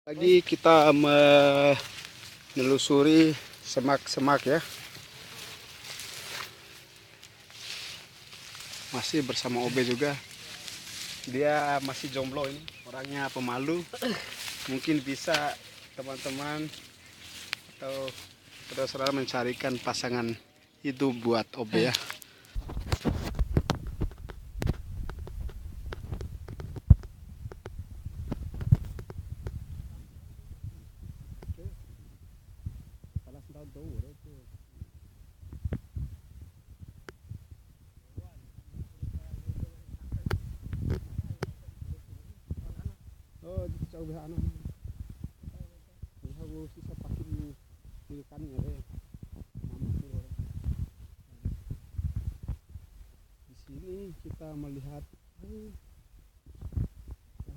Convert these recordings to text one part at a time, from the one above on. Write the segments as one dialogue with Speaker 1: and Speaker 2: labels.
Speaker 1: Lagi kita menelusuri semak-semak ya. Masih bersama Obe juga. Dia masih jomblo ini, orangnya pemalu. Mungkin bisa teman-teman atau saudara-saudara mencarikan pasangan hidup buat Obe ya. Oh, jauh beha anu. Harus sisa pakai ikannya deh. Di sini kita melihat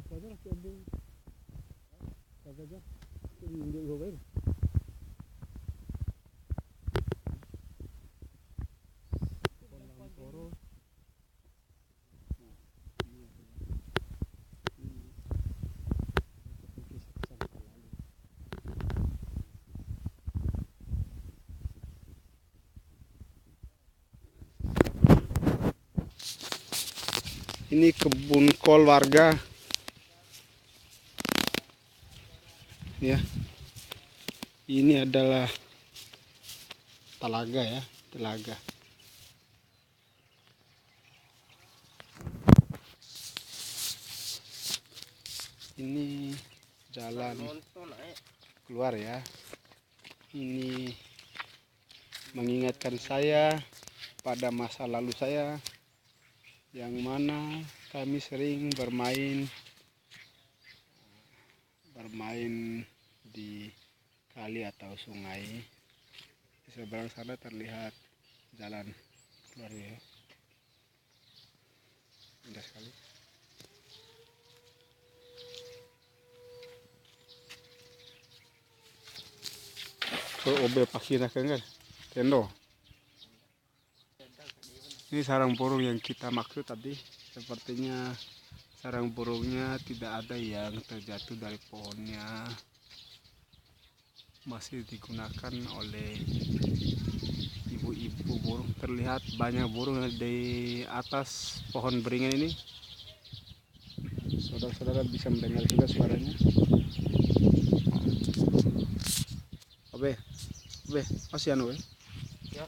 Speaker 1: saja lagi Obe. Saja. Ini dia Obe. Ini kebun kol warga ya. Ini adalah telaga ya, telaga. Ini jalan keluar ya. Ini mengingatkan saya pada masa lalu saya, yang mana kami sering bermain di kali atau sungai. Di seberang sana terlihat jalan keluar ya. Indah sekali. So Obe pakina kan tendo. Ini sarang burung yang kita maksud tadi. Sepertinya sarang burungnya tidak ada yang terjatuh dari pohonnya. Masih digunakan oleh ibu-ibu burung. Terlihat banyak burung di atas pohon beringin ini. Saudara-saudara bisa mendengar juga suaranya. Obe, masih anu ya?